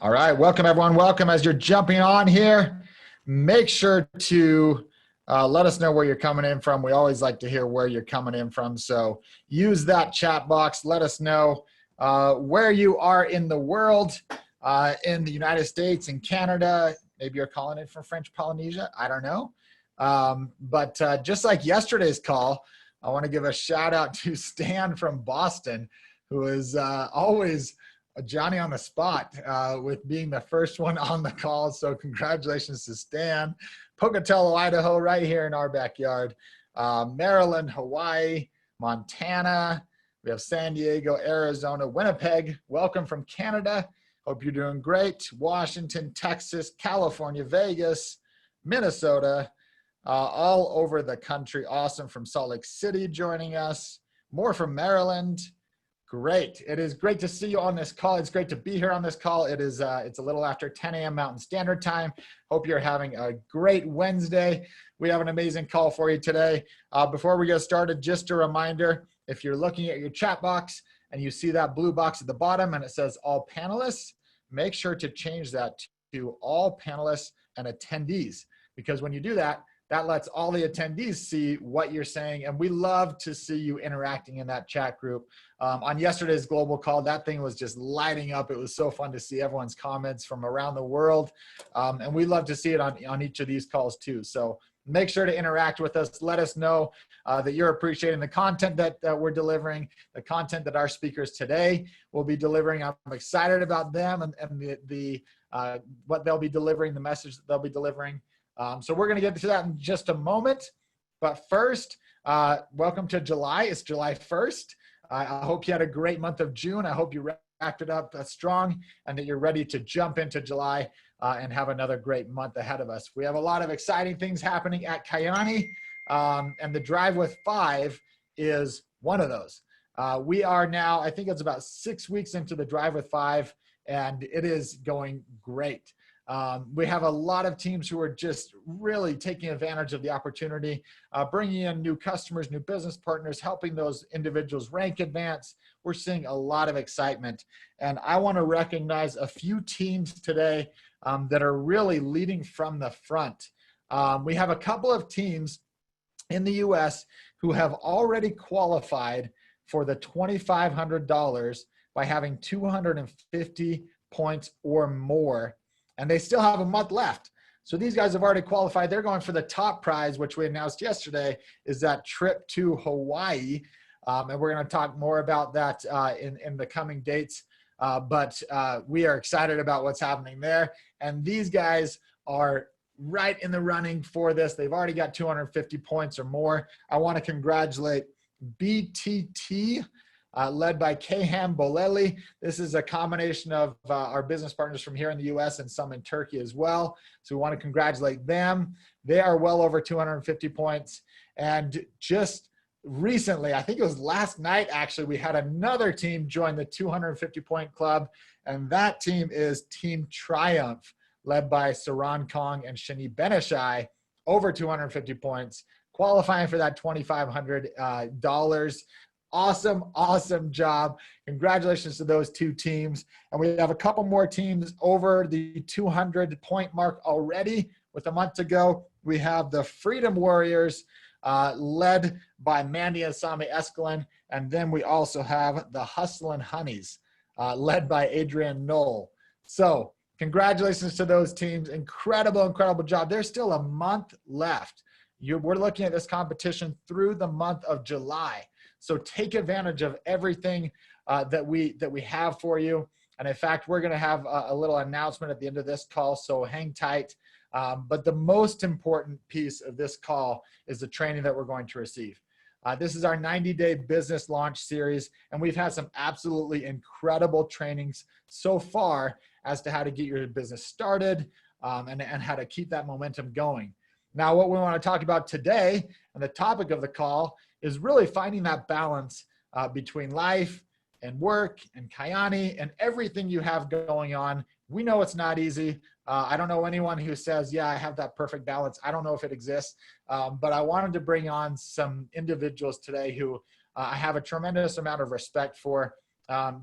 All right, welcome everyone. Welcome. As you're jumping on here, make sure to let us know where you're coming in from. We always like to hear where you're coming in from. So use that chat box. Let us know where you are in the world, in the United States, in Canada. Maybe you're calling in from French Polynesia. I don't know. But just like yesterday's call, I want to give a shout out to Stan from Boston, who is always Johnny on the spot with being the first one on the call. So congratulations to Stan. Pocatello, Idaho, right here in our backyard. Maryland, Hawaii, Montana. We have San Diego, Arizona, Winnipeg. Welcome from Canada. Hope you're doing great. Washington, Texas, California, Vegas, Minnesota, all over the country. Awesome. From Salt Lake City joining us. More from Maryland. Great. It is great to see you on this call. It's great to be here on this call. It's a little after 10 a.m. Mountain Standard Time. Hope you're having a great Wednesday. We have an amazing call for you today. Before we get started, just a reminder, if you're looking at your chat box and you see that blue box at the bottom and it says all panelists, make sure to change that to all panelists and attendees, because when you do that, that lets all the attendees see what you're saying, and we love to see you interacting in that chat group. On yesterday's global call, that thing was just lighting up. It was so fun to see everyone's comments from around the world, and we love to see it on each of these calls too. So make sure to interact with us. Let us know that you're appreciating the content that we're delivering, the content that our speakers today will be delivering. I'm excited about them and the what they'll be delivering, the message that they'll be delivering. So we're going to get to that in just a moment. But first, welcome to July. It's July 1st. I hope you had a great month of June. I hope you wrapped it up strong and that you're ready to jump into July and have another great month ahead of us. We have a lot of exciting things happening at Kyäni, and the Drive with 5 is one of those. We are now, I think it's about 6 weeks into the Drive with 5, and it is going great. We have a lot of teams who are just really taking advantage of the opportunity, bringing in new customers, new business partners, helping those individuals rank advance. We're seeing a lot of excitement. And I want to recognize a few teams today that are really leading from the front. We have a couple of teams in the US who have already qualified for the $2,500 by having 250 points or more. And they still have a month left. So these guys have already qualified. They're going for the top prize, which we announced yesterday, is that trip to Hawaii. And we're going to talk more about that in the coming dates. But we are excited about what's happening there. And these guys are right in the running for this. They've already got 250 points or more. I want to congratulate BTT. Led by Kayhan Boleli. This is a combination of our business partners from here in the US and some in Turkey as well. So we want to congratulate them. They are well over 250 points. And just recently, I think it was last night actually, we had another team join the 250 point club. And that team is Team Triumph, led by Saran Kong and Shani Benishai, over 250 points, qualifying for that $2,500. Awesome job. Congratulations to those two teams. And we have a couple more teams over the 200 point mark already with a month to go. We have the Freedom Warriors led by Mandy and Sami Eskelin. And then we also have the Hustlin' Honeys led by Adrian Knoll. So congratulations to those teams. Incredible job. There's still a month left. We're looking at this competition through the month of July. So take advantage of everything that we have for you. And in fact, we're going to have a little announcement at the end of this call, so hang tight. But the most important piece of this call is the training that we're going to receive. This is our 90-day business launch series, and we've had some absolutely incredible trainings so far as to how to get your business started and how to keep that momentum going. Now, what we want to talk about today, and the topic of the call, is really finding that balance between life and work and Kyäni and everything you have going on. We know it's not easy. I don't know anyone who says, yeah, I have that perfect balance. I don't know if it exists, but I wanted to bring on some individuals today who I have a tremendous amount of respect for.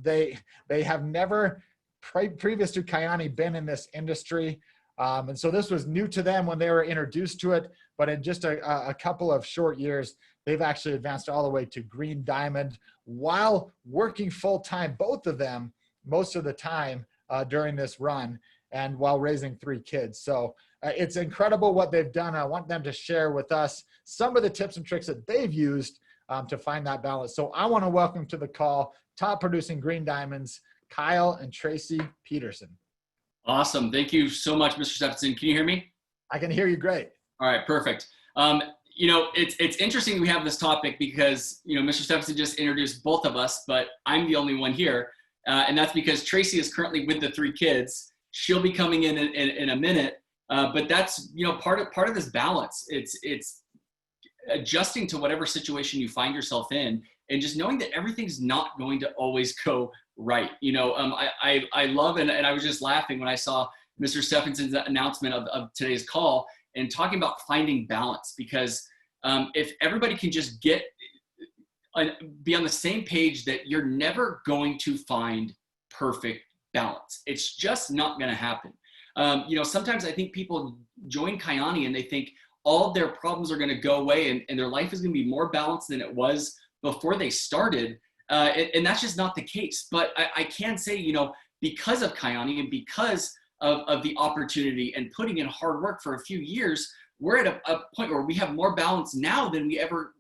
They have never previous to Kyäni been in this industry. And so this was new to them when they were introduced to it, but in just a couple of short years, they've actually advanced all the way to green diamond while working full-time, both of them, most of the time during this run, and while raising 3 kids. So it's incredible what they've done. I want them to share with us some of the tips and tricks that they've used to find that balance. So I want to welcome to the call top producing green diamonds, Kyle and Traci Peterson. Awesome. Thank you so much, Mr. Steffensen. Can you hear me? I can hear you great. All right, perfect. You know, it's interesting we have this topic because, you know, Mr. Steffensen just introduced both of us, but I'm the only one here. And that's because Traci is currently with the 3 kids. She'll be coming in a minute. But that's, you know, part of this balance. It's adjusting to whatever situation you find yourself in, and just knowing that everything's not going to always go right. You know, I love, and I was just laughing when I saw Mr. Steffensen's announcement of today's call and talking about finding balance, because if everybody can just be on the same page that you're never going to find perfect balance. It's just not going to happen. You know, sometimes I think people join Kyäni and they think all of their problems are going to go away and their life is going to be more balanced than it was before they started. And that's just not the case. But I can say, you know, because of Kyäni and because of the opportunity and putting in hard work for a few years, we're at a point where we have more balance now than we ever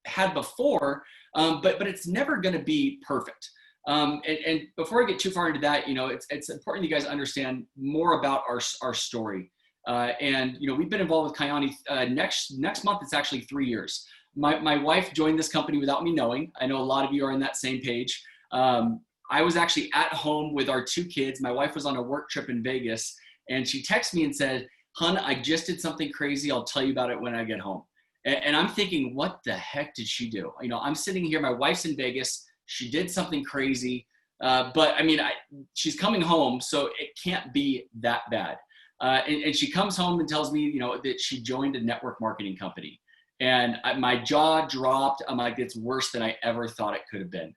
had before. But it's never going to be perfect. And before I get too far into that, you know, it's important you guys understand more about our story. And, you know, we've been involved with Kyäni. Next month, it's actually 3 years. My wife joined this company without me knowing. I know a lot of you are on that same page. I was actually at home with our 2 kids. My wife was on a work trip in Vegas, and she texted me and said, "Hun, I just did something crazy. I'll tell you about it when I get home." And I'm thinking, what the heck did she do? You know, I'm sitting here, my wife's in Vegas. She did something crazy, but I mean, she's coming home, so it can't be that bad. And she comes home and tells me, you know, that she joined a network marketing company. And my jaw dropped. I'm like, it's worse than I ever thought it could have been.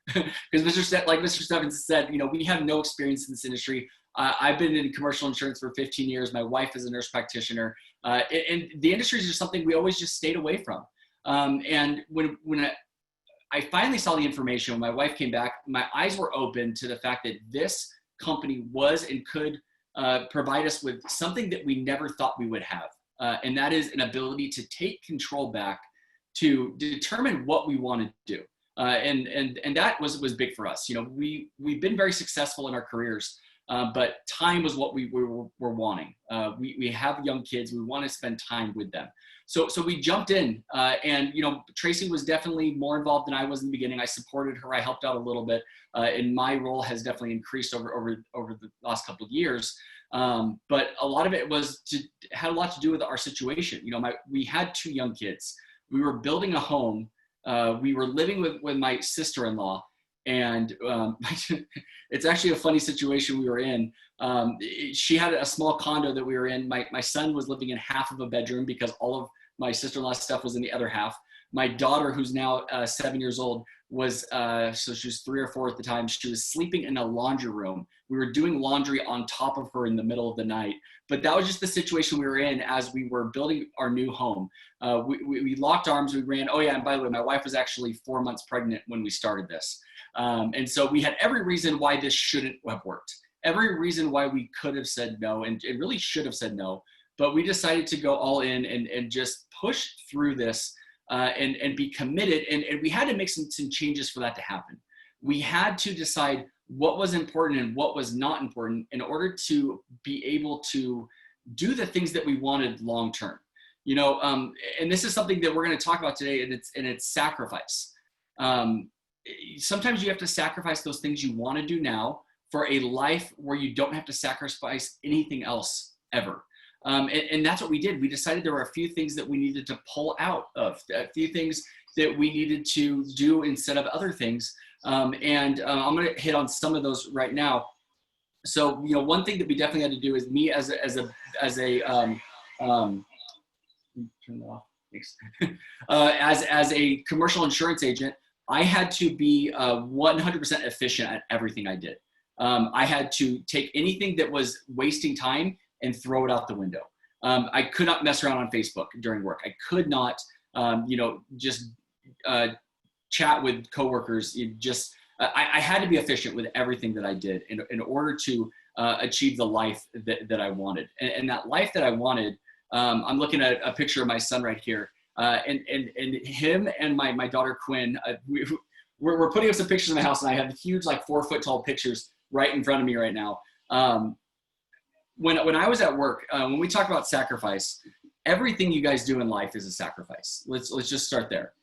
Because like Mr. Steffensen said, you know, we have no experience in this industry. I've been in commercial insurance for 15 years. My wife is a nurse practitioner. And the industry is just something we always just stayed away from. And when I finally saw the information, when my wife came back, my eyes were open to the fact that this company was and could provide us with something that we never thought we would have. And that is an ability to take control back to determine what we want to do. And that was big for us. You know, we've been very successful in our careers, but time was what we were wanting. We have young kids. We want to spend time with them. So we jumped in, and, you know, Traci was definitely more involved than I was in the beginning. I supported her. I helped out a little bit, and my role has definitely increased over the last couple of years. But a lot of it had a lot to do with our situation. You know, we had 2 young kids. We were building a home. We were living with my sister-in-law, and it's actually a funny situation we were in. She had a small condo that we were in. My son was living in half of a bedroom because all of my sister-in-law's stuff was in the other half. My daughter, who's now 7 years old, was so she was 3 or 4 at the time. She was sleeping in a laundry room. We were doing laundry on top of her in the middle of the night. But that was just the situation we were in as we were building our new home. We locked arms. We ran. Oh yeah, and by the way, my wife was actually 4 months pregnant when we started this. And so we had every reason why this shouldn't have worked. Every reason why we could have said no, and it really should have said no. But we decided to go all in and just push through this. And be committed. And we had to make some changes for that to happen. We had to decide what was important and what was not important in order to be able to do the things that we wanted long-term. You know, and this is something that we're going to talk about today, and it's sacrifice. Sometimes you have to sacrifice those things you want to do now for a life where you don't have to sacrifice anything else ever. And that's what we did. We decided there were a few things that we needed to pull out of, a few things that we needed to do instead of other things. And I'm going to hit on some of those right now. So, you know, one thing that we definitely had to do is me as a turn that off. Thanks. As a commercial insurance agent, I had to be 100% efficient at everything I did. I had to take anything that was wasting time and throw it out the window. I could not mess around on Facebook during work. I could not, just chat with coworkers. I had to be efficient with everything that I did in order to achieve the life that I wanted. And that life that I wanted, I'm looking at a picture of my son right here. And him and my daughter Quinn, we're putting up some pictures in the house, and I have huge, like 4 foot tall pictures right in front of me right now. When I was at work, when we talk about sacrifice, everything you guys do in life is a sacrifice. Let's just start there.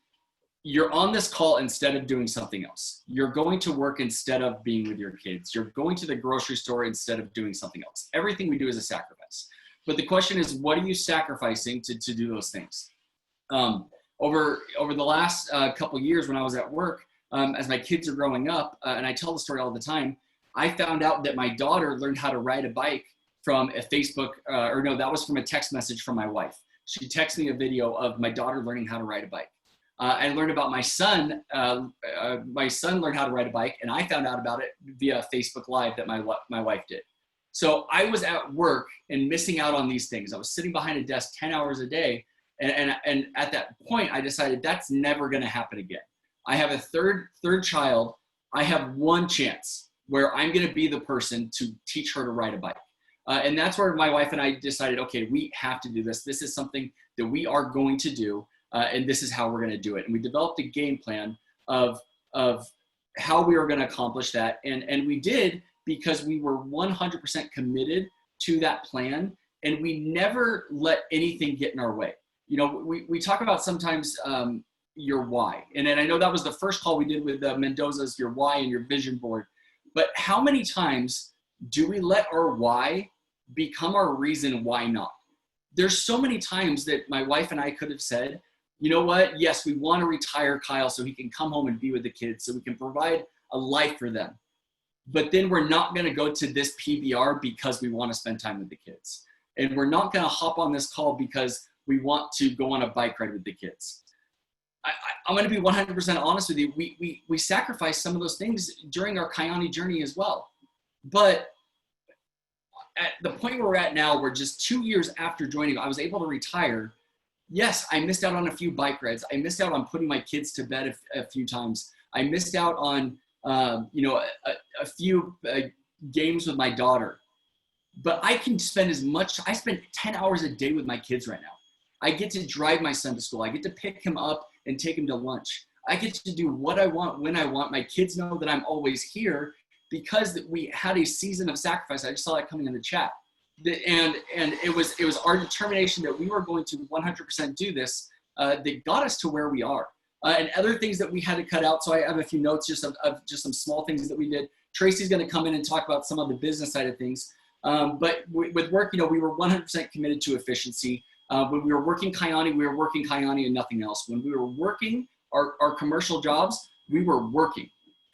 You're on this call instead of doing something else. You're going to work instead of being with your kids. You're going to the grocery store instead of doing something else. Everything we do is a sacrifice. But the question is, what are you sacrificing to do those things? Over the last couple of years when I was at work, as my kids are growing up, and I tell the story all the time, I found out that my daughter learned how to ride a bike from a Facebook, that was from a text message from my wife. She texted me a video of my daughter learning how to ride a bike. I learned about my son. My son learned how to ride a bike, and I found out about it via Facebook Live that my wife did. So I was at work and missing out on these things. I was sitting behind a desk 10 hours a day, and at that point, I decided that's never going to happen again. I have a third child. I have one chance where I'm going to be the person to teach her to ride a bike. And that's where my wife and I decided, okay, we have to do this. This is something that we are going to do. And this is how we're going to do it. And we developed a game plan of how we were going to accomplish that. And we did because we were 100% committed to that plan. And we never let anything get in our way. We talk about sometimes your why. And I know that was the first call we did with Mendoza's, your why and your vision board. But how many times do we let our why become our reason why not? There's so many times that my wife and I could have said, you know what? Yes, we want to retire Kyle so he can come home and be with the kids, so we can provide a life for them. But then we're not going to go to this PBR because we want to spend time with the kids. And we're not going to hop on this call because we want to go on a bike ride with the kids. I'm going to be 100% honest with you. We sacrificed some of those things during our Kyäni journey as well. But at the point where we're at now, we're just 2 years after joining, I was able to retire. Yes, I missed out on a few bike rides. I missed out on putting my kids to bed a few times. I missed out on, a few games with my daughter. But I can spend I spend 10 hours a day with my kids right now. I get to drive my son to school. I get to pick him up and take him to lunch. I get to do what I want when I want. My kids know that I'm always here because we had a season of sacrifice. I just saw that coming in the chat. And it was our determination that we were going to 100% do this that got us to where we are. And other things that we had to cut out. So I have a few notes just of just some small things that we did. Tracy's going to come in and talk about some of the business side of things. But with work, we were 100% committed to efficiency. When we were working Kyäni, we were working Kyäni and nothing else. When we were working our commercial jobs, we were working.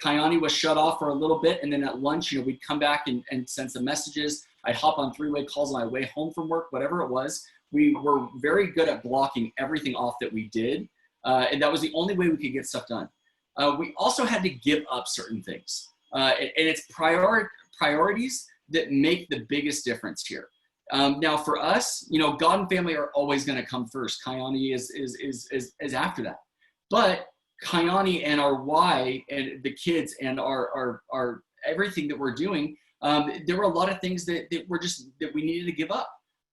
Kyäni was shut off for a little bit, and then at lunch, we'd come back and send some messages. I'd hop on three-way calls on my way home from work, whatever it was. We were very good at blocking everything off that we did, and that was the only way we could get stuff done. We also had to give up certain things, and it's priorities that make the biggest difference here. Now for us, God and family are always going to come first. Kyäni is after that, but Kyäni and our why and the kids and our everything that we're doing, there were a lot of things that we needed to give up.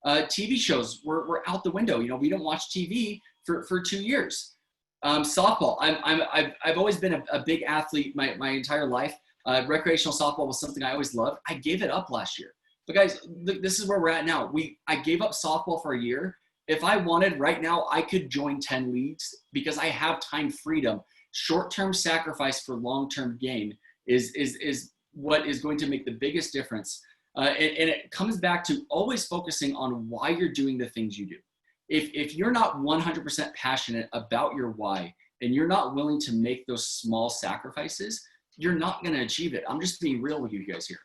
TV shows were out the window. We don't watch TV for 2 years. Softball. I've always been a big athlete my entire life. Recreational softball was something I always loved. I gave it up last year. But guys, this is where we're at now. I gave up softball for a year. If I wanted right now, I could join 10 leagues because I have time freedom. Short-term sacrifice for long-term gain is what is going to make the biggest difference. And it comes back to always focusing on why you're doing the things you do. If you're not 100% passionate about your why and you're not willing to make those small sacrifices, you're not going to achieve it. I'm just being real with you guys here.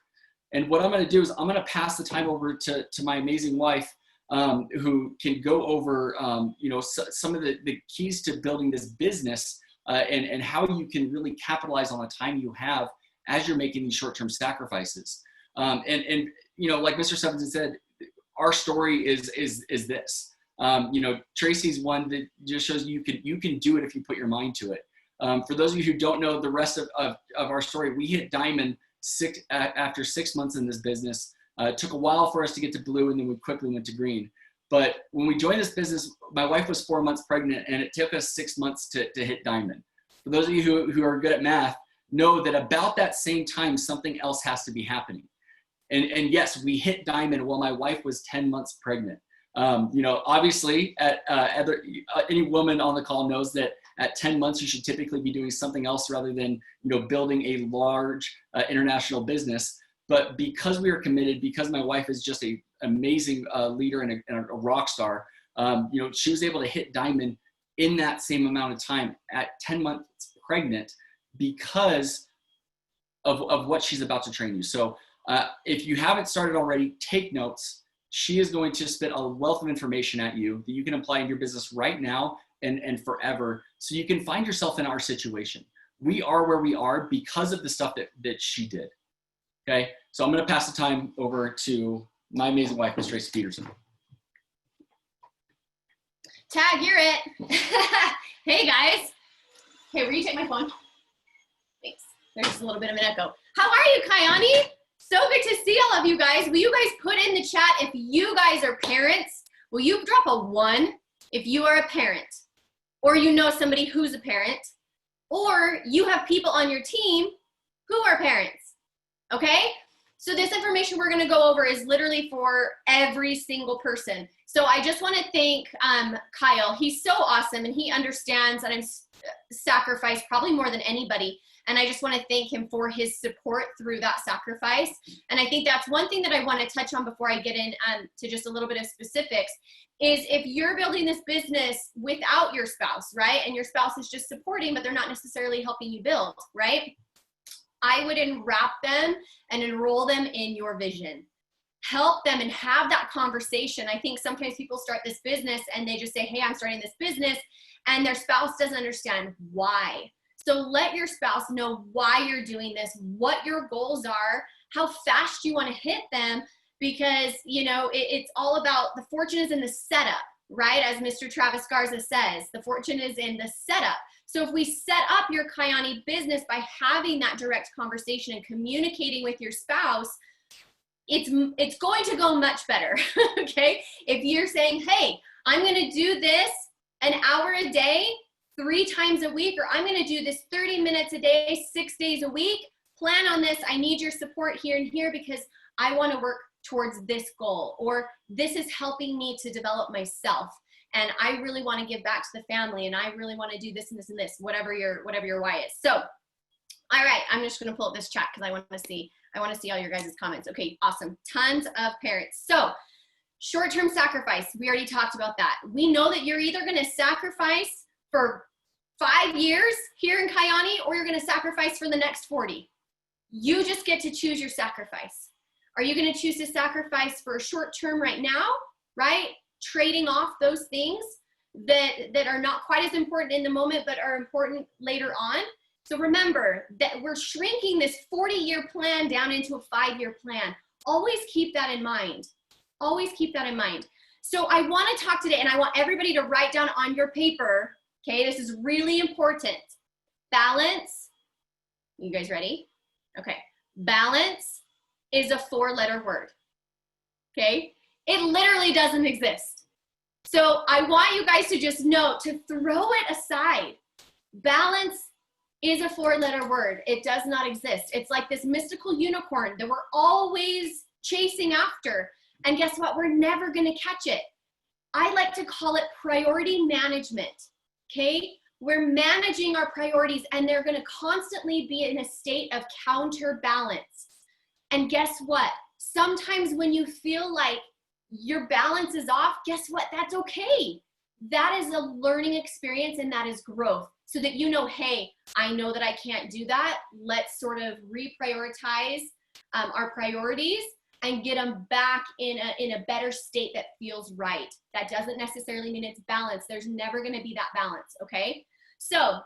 And what I'm going to do is I'm going to pass the time over to my amazing wife, who can go over, some of the keys to building this business and how you can really capitalize on the time you have as you're making these short-term sacrifices. And you know, like Mr. Steffensen said, our story is this. You know, Traci's one that just shows you can do it if you put your mind to it. For those of you who don't know the rest of our story, we hit diamond after 6 months in this business. It took a while for us to get to blue, and then we quickly went to green. But when we joined this business, my wife was 4 months pregnant, and it took us 6 months to hit diamond. For those of you who are good at math, know that about that same time, something else has to be happening. And yes, we hit diamond while my wife was 10 months pregnant. You know, obviously, any woman on the call knows that at 10 months, you should typically be doing something else rather than, you know, building a large international business. But because we are committed, because my wife is just an amazing leader and a rock star, you know, she was able to hit diamond in that same amount of time at 10 months pregnant because of what she's about to train you. So if you haven't started already, take notes. She is going to spit a wealth of information at you that you can apply in your business right now and forever, so you can find yourself in our situation. We are where we are because of the stuff that she did. Okay, so I'm going to pass the time over to my amazing wife, Ms. Traci Peterson. Tag, you're it. Hey guys. Okay, will you take my phone? Thanks. There's just a little bit of an echo. How are you, Kyäni? So good to see all of you guys. Will you guys put in the chat if you guys are parents? Will you drop a 1 if you are a parent, or you know somebody who's a parent, or you have people on your team who are parents? Okay? So this information we're going to go over is literally for every single person. So I just want to thank Kyle. He's so awesome, and he understands that I'm sacrificed probably more than anybody. And I just want to thank him for his support through that sacrifice. And I think that's one thing that I want to touch on before I get in to just a little bit of specifics, is if you're building this business without your spouse, right? And your spouse is just supporting, but they're not necessarily helping you build, right? I would enwrap them and enroll them in your vision. Help them and have that conversation. I think sometimes people start this business and they just say, hey, I'm starting this business, and their spouse doesn't understand why. So let your spouse know why you're doing this, what your goals are, how fast you want to hit them, because, you know, it's all about the fortune is in the setup, right? As Mr. Travis Garza says, the fortune is in the setup. So if we set up your Kyäni business by having that direct conversation and communicating with your spouse, it's going to go much better, okay? If you're saying, hey, I'm going to do this an hour a day, 3 times a week, or I'm going to do this 30 minutes a day, 6 days a week, plan on this. I need your support here and here because I want to work towards this goal, or this is helping me to develop myself. And I really want to give back to the family, and I really want to do this and this and this, whatever your why is. So, all right, I'm just going to pull up this chat because I want to see all your guys' comments. Okay, awesome. Tons of parents. So, short-term sacrifice. We already talked about that. We know that you're either going to sacrifice for 5 years here in Kyäni, or you're going to sacrifice for the next 40. You just get to choose your sacrifice. Are you going to choose to sacrifice for a short term right now, right? Trading off those things that are not quite as important in the moment, but are important later on. So remember that we're shrinking this 40-year plan down into a 5-year plan. Always keep that in mind. Always keep that in mind. So I want to talk today, and I want everybody to write down on your paper. Okay, this is really important. Balance. You guys ready? Okay. Balance is a 4-letter word. Okay? It literally doesn't exist. So I want you guys to just know to throw it aside. Balance is a 4-letter word. It does not exist. It's like this mystical unicorn that we're always chasing after. And guess what? We're never going to catch it. I like to call it priority management. Okay, we're managing our priorities, and they're going to constantly be in a state of counterbalance. And guess what? Sometimes when you feel like your balance is off, guess what? That's okay. That is a learning experience, and that is growth, so that you know, hey, I know that I can't do that. Let's sort of reprioritize our priorities and get them back in a better state that feels right. That doesn't necessarily mean it's balanced. There's never going to be that balance, okay? So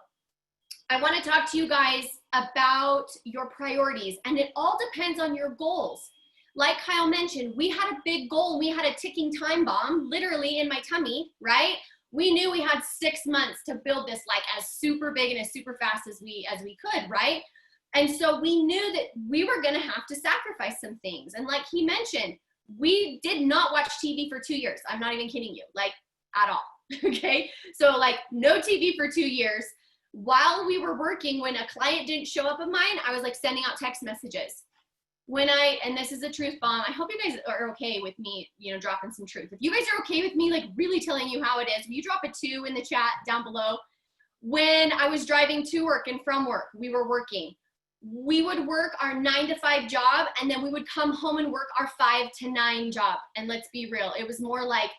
I want to talk to you guys about your priorities, and it all depends on your goals. Like Kyle mentioned, we had a big goal. We had a ticking time bomb literally in my tummy, right? We knew we had 6 months to build this like as super big and as super fast as we could, right? And so we knew that we were going to have to sacrifice some things. And like he mentioned, we did not watch TV for 2 years. I'm not even kidding you, like at all. Okay. So like no TV for 2 years. While we were working, when a client didn't show up of mine, I was like sending out text messages. And this is a truth bomb. I hope you guys are okay with me, dropping some truth. If you guys are okay with me, like really telling you how it is, will you drop a 2 in the chat down below? When I was driving to work and from work, we were working. We would work our 9 to 5 job, and then we would come home and work our 5 to 9 job. And let's be real, it was more like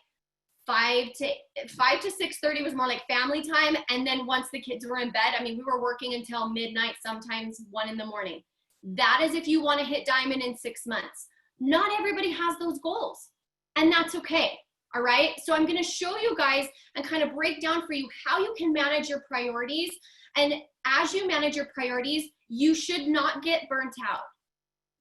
5 to 6:30 was more like family time. And then once the kids were in bed, we were working until midnight, sometimes 1 in the morning. That is if you want to hit diamond in 6 months. Not everybody has those goals, and that's okay. All right. So I'm going to show you guys and kind of break down for you how you can manage your priorities. And as you manage your priorities, you should not get burnt out.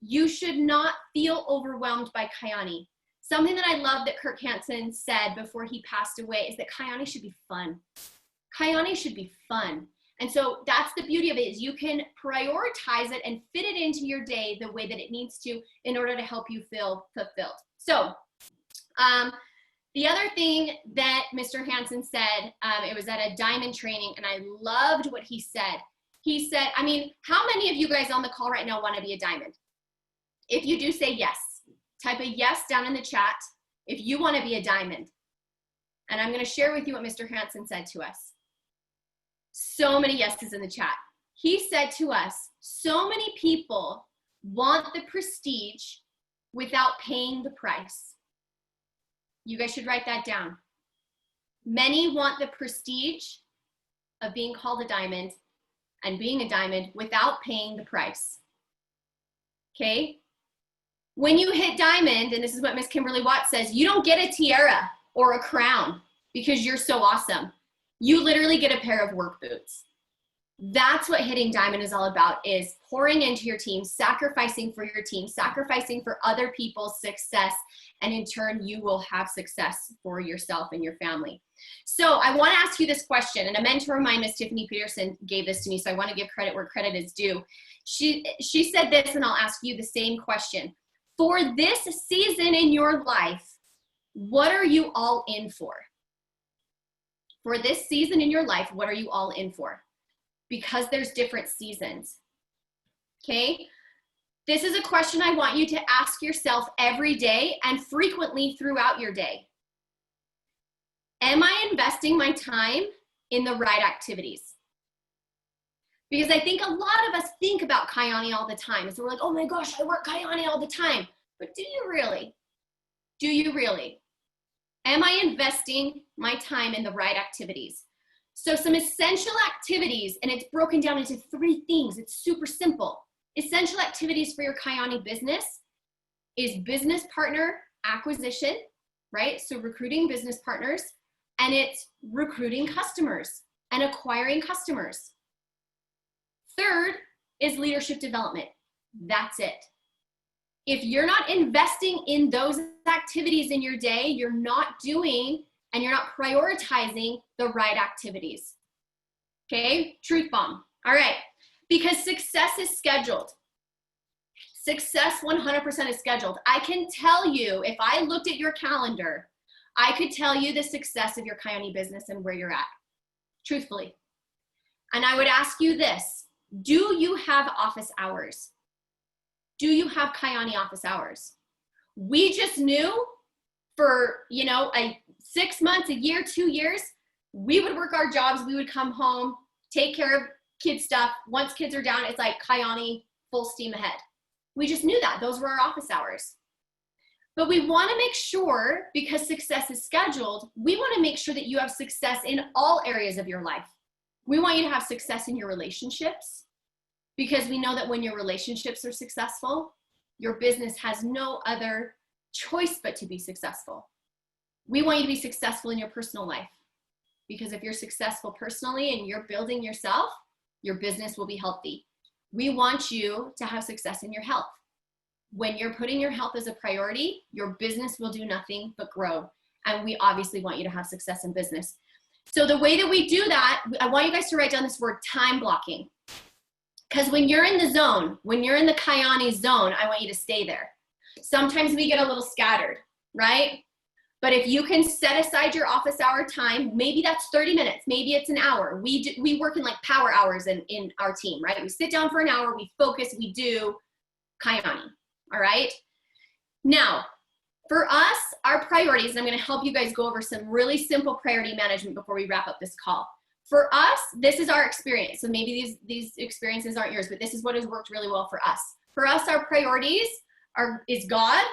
You should not feel overwhelmed by Kyäni. Something that I love that Kirk Hansen said before he passed away is that Kyäni should be fun. Kyäni should be fun. And so that's the beauty of it, is you can prioritize it and fit it into your day the way that it needs to in order to help you feel fulfilled. So the other thing that Mr. Hansen said, it was at a diamond training, and I loved what he said. He said, how many of you guys on the call right now want to be a diamond? If you do, say yes. Type a yes down in the chat if you want to be a diamond. And I'm going to share with you what Mr. Hansen said to us. So many yeses in the chat. He said to us, so many people want the prestige without paying the price. You guys should write that down. Many want the prestige of being called a diamond and being a diamond without paying the price. Okay? When you hit diamond, and this is what Miss Kimberly Watts says, you don't get a tiara or a crown because you're so awesome. You literally get a pair of work boots. That's what hitting diamond is all about, is pouring into your team, sacrificing for your team, sacrificing for other people's success, and in turn, you will have success for yourself and your family. So I want to ask you this question, and a mentor of mine, Miss Tiffany Peterson, gave this to me, so I want to give credit where credit is due. She said this, and I'll ask you the same question. For this season in your life, what are you all in for? For this season in your life, what are you all in for? Because there's different seasons. Okay? This is a question I want you to ask yourself every day and frequently throughout your day. Am I investing my time in the right activities? Because I think a lot of us think about Kyäni all the time. So we're like, oh my gosh, I work Kyäni all the time. But do you really? Do you really? Am I investing my time in the right activities? So some essential activities, and it's broken down into 3 things. It's super simple. Essential activities for your Kyäni business is business partner acquisition, right? So recruiting business partners, and it's recruiting customers and acquiring customers. Third is leadership development. That's it. If you're not investing in those activities in your day, you're not doing and you're not prioritizing the right activities. Okay, truth bomb. All right, because success is scheduled. Success 100% is scheduled. I can tell you, if I looked at your calendar, I could tell you the success of your Kyäni business and where you're at, truthfully. And I would ask you this. Do you have office hours? Do you have Kyäni office hours? We just knew for, 6 months, a year, 2 years, we would work our jobs, we would come home, take care of kid stuff. Once kids are down, it's like Kyäni, full steam ahead. We just knew that. Those were our office hours. But we want to make sure, because success is scheduled, we want to make sure that you have success in all areas of your life. We want you to have success in your relationships, because we know that when your relationships are successful, your business has no other choice but to be successful. We want you to be successful in your personal life, because if you're successful personally and you're building yourself, Your business will be healthy. We want you to have success in your health. When you're putting your health as a priority, your business will do nothing but grow. And we obviously want you to have success in business. So the way that we do that, I want you guys to write down this word time blocking. Because when you're in the zone, when you're in the Kyäni zone, I want you to stay there. Sometimes we get a little scattered, right? But if you can set aside your office hour time, maybe that's 30 minutes, maybe it's an hour. We work in like power hours in our team, right? We sit down for an hour, we focus, we do Kyäni, all right? Now, for us, our priorities, and I'm gonna help you guys go over some really simple priority management before we wrap up this call. For us, this is our experience. So maybe these experiences aren't yours, but this is what has worked really well for us. For us, our priorities is God,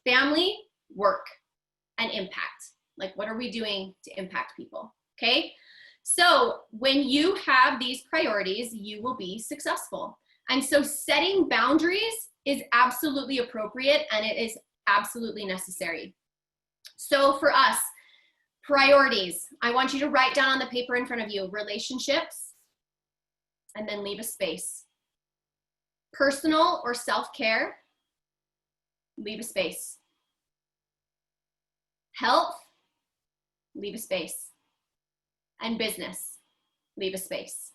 family, work, and impact. Like, what are we doing to impact people? Okay. So when you have these priorities, you will be successful. And so setting boundaries is absolutely appropriate and it is absolutely necessary. So for us, priorities, I want you to write down on the paper in front of you, relationships, and then leave a space. Personal or self-care, leave a space. Health, leave a space. And business, leave a space.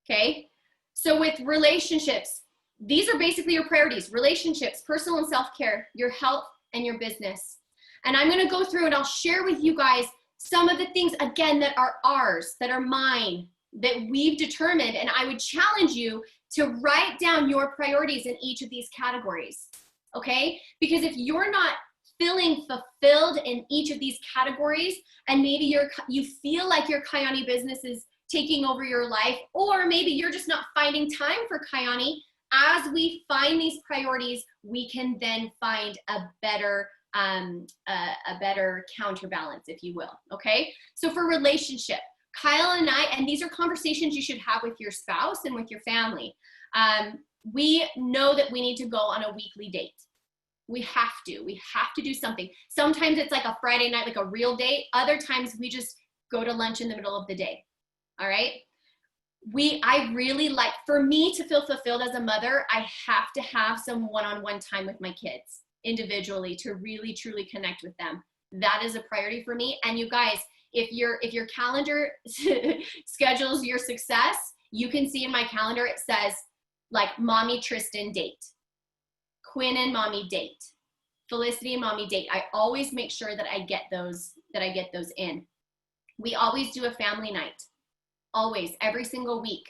Okay? So with relationships, these are basically your priorities: relationships, personal and self-care, your health, and your business. And I'm going to go through and I'll share with you guys some of the things, again, that are ours, that are mine, that we've determined. And I would challenge you to write down your priorities in each of these categories. Okay? Because if you're not feeling fulfilled in each of these categories, and maybe you feel like your Kyäni business is taking over your life, or maybe you're just not finding time for Kyäni, as we find these priorities, we can then find a better counterbalance, if you will. Okay. So for relationship, Kyle and I, and these are conversations you should have with your spouse and with your family. We know that we need to go on a weekly date. We have to do something. Sometimes it's like a Friday night, like a real date. Other times we just go to lunch in the middle of the day. All right. I really like, for me to feel fulfilled as a mother, I have to have some one-on-one time with my kids individually to really truly connect with them. That is a priority for me. And you guys, if your calendar schedules your success, you can see in my calendar, it says like Mommy Tristan date, Quinn and Mommy date, Felicity and Mommy date. I always make sure that I get those in. We always do a family night. Always, every single week,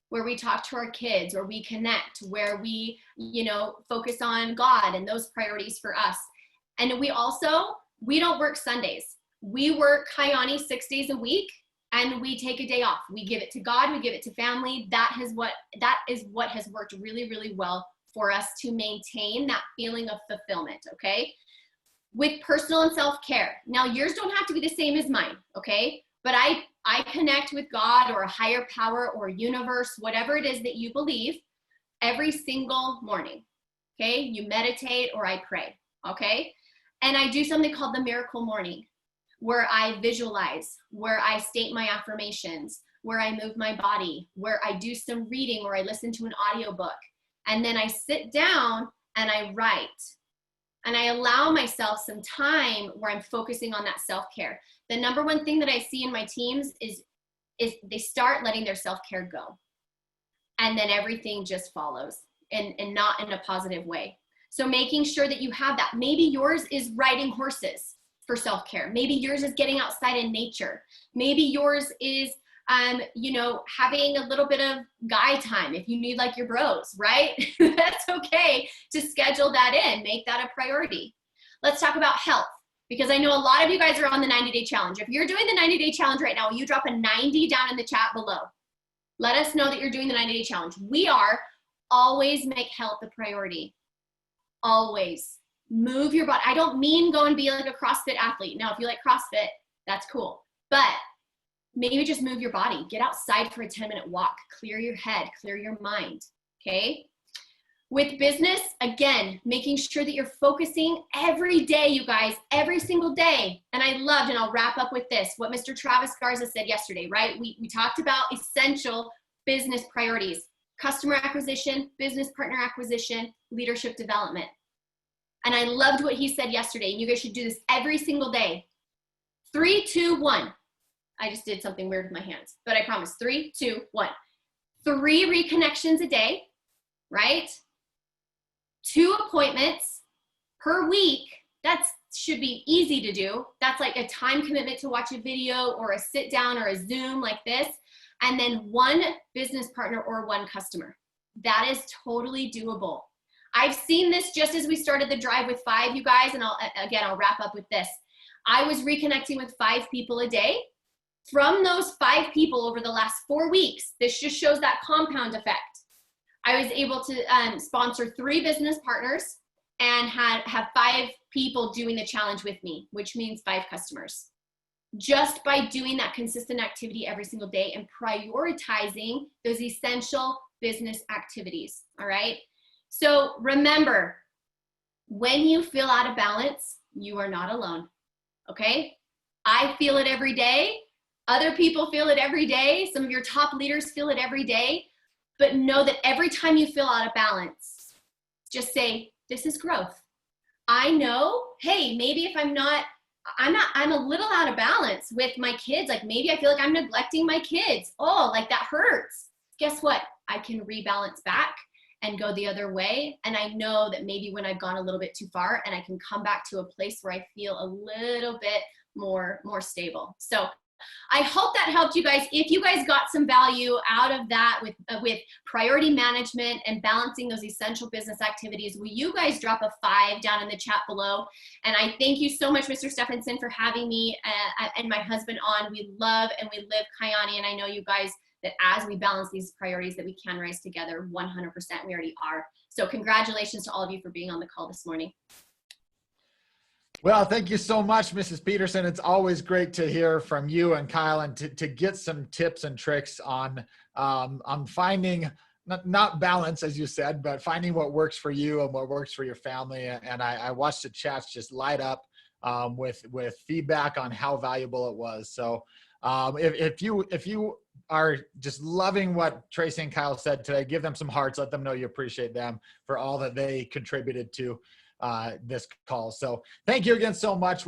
where we talk to our kids, or we connect, where we, focus on God and those priorities for us. And we don't work Sundays. We work Kyäni 6 days a week, and we take a day off. We give it to God, we give it to family. That is what has worked really, really well for us to maintain that feeling of fulfillment, okay? With personal and self-care. Now, yours don't have to be the same as mine, okay? But I connect with God or a higher power or universe, whatever it is that you believe, every single morning, okay? You meditate or I pray, okay? And I do something called the miracle morning, where I visualize, where I state my affirmations, where I move my body, where I do some reading or I listen to an audiobook. And then I sit down and I write. And I allow myself some time where I'm focusing on that self-care. The number one thing that I see in my teams is they start letting their self-care go. And then everything just follows, and not in a positive way. So making sure that you have that. Maybe yours is riding horses for self-care. Maybe yours is getting outside in nature. Maybe yours is, having a little bit of guy time if you need like your bros, right? That's okay to schedule that in. Make that a priority. Let's talk about health, because I know a lot of you guys are on the 90-day challenge. If you're doing the 90-day challenge right now, you drop a 90 down in the chat below. Let us know that you're doing the 90-day challenge. Always make health a priority. Always. Move your body. I don't mean go and be like a CrossFit athlete. Now, if you like CrossFit, that's cool. But maybe just move your body. Get outside for a 10-minute walk. Clear your head. Clear your mind. Okay? With business, again, making sure that you're focusing every day, you guys, every single day. And I loved, and I'll wrap up with this, what Mr. Travis Garza said yesterday, right? We talked about essential business priorities: customer acquisition, business partner acquisition, leadership development. And I loved what he said yesterday. You guys should do this every single day. 3, 2, 1. I just did something weird with my hands, but I promise. 3, 2, 1. 3 reconnections a day, right? 2 appointments per week. That should be easy to do. That's like a time commitment to watch a video or a sit down or a Zoom like this. And then 1 business partner or 1 customer. That is totally doable. I've seen this just as we started the Drive with 5, you guys, and I'll wrap up with this. I was reconnecting with 5 people a day. From those 5 people over the last 4 weeks, this just shows that compound effect. I was able to sponsor 3 business partners and have 5 people doing the challenge with me, which means 5 customers. Just by doing that consistent activity every single day and prioritizing those essential business activities, all right? So remember, when you feel out of balance, you are not alone, okay? I feel it every day. Other people feel it every day. Some of your top leaders feel it every day. But know that every time you feel out of balance, just say, this is growth. I know, hey, maybe if I'm a little out of balance with my kids. Like maybe I feel like I'm neglecting my kids. Oh, like that hurts. Guess what? I can rebalance back and go the other way. And I know that maybe when I've gone a little bit too far, and I can come back to a place where I feel a little bit more stable. So I hope that helped you guys. If you guys got some value out of that with priority management and balancing those essential business activities, will you guys drop a 5 down in the chat below? And I thank you so much, Mr. Steffensen, for having me and my husband on. We love and we live Kyäni, and I know you guys that as we balance these priorities that we can rise together 100%. We already are. So congratulations to all of you for being on the call this morning. Well, thank you so much, Mrs. Peterson. It's always great to hear from you and Kyle, and to get some tips and tricks on finding not balance, as you said, but finding what works for you and what works for your family. And I watched the chats just light up with feedback on how valuable it was. So if you are just loving what Traci and Kyle said today, give them some hearts. Let them know you appreciate them for all that they contributed to this call. So thank you again so much.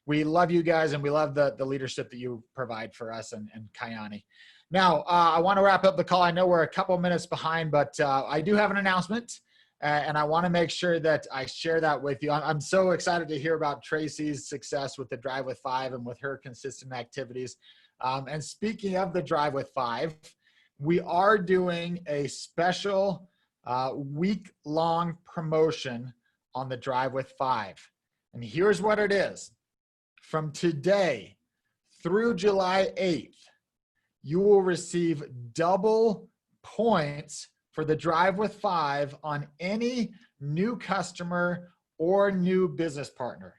We love you guys, and we love the leadership that you provide for us and Kyäni. Now, I want to wrap up the call. I know we're a couple minutes behind, but I do have an announcement, and I want to make sure that I share that with you. I'm so excited to hear about Traci's success with the Drive with 5 and with her consistent activities. And speaking of the Drive with 5, we are doing a special week-long promotion on the Drive with 5. And here's what it is. From today through July 8th, you will receive double points for the Drive with 5 on any new customer or new business partner.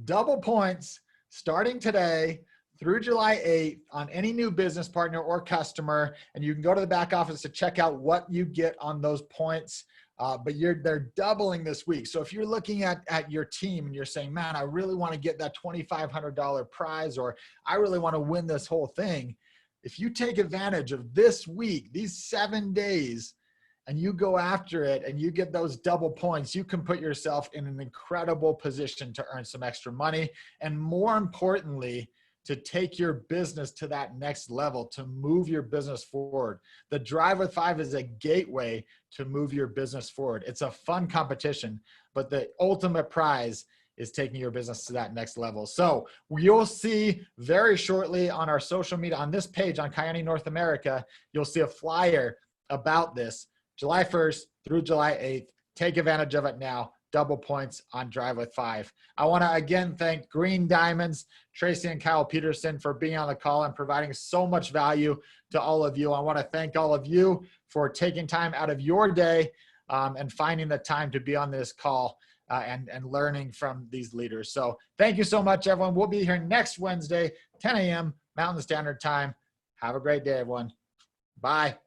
Double points starting today through July 8th on any new business partner or customer. And you can go to the back office to check out what you get on those points. But they're doubling this week. So if you're looking at your team and you're saying, man, I really want to get that $2,500 prize, or I really want to win this whole thing. If you take advantage of this week, these 7 days, and you go after it and you get those double points, you can put yourself in an incredible position to earn some extra money. And more importantly, to take your business to that next level, to move your business forward. The Drive with 5 is a gateway to move your business forward. It's a fun competition, but the ultimate prize is taking your business to that next level. So you'll see very shortly on our social media, on this page on Kyäni North America, you'll see a flyer about this, July 1st through July 8th. Take advantage of it now. Double points on Drive with 5. I want to again thank Green Diamonds, Traci and Kyle Peterson, for being on the call and providing so much value to all of you. I want to thank all of you for taking time out of your day and finding the time to be on this call and learning from these leaders. So thank you so much, everyone. We'll be here next Wednesday, 10 a.m. Mountain Standard Time. Have a great day, everyone. Bye.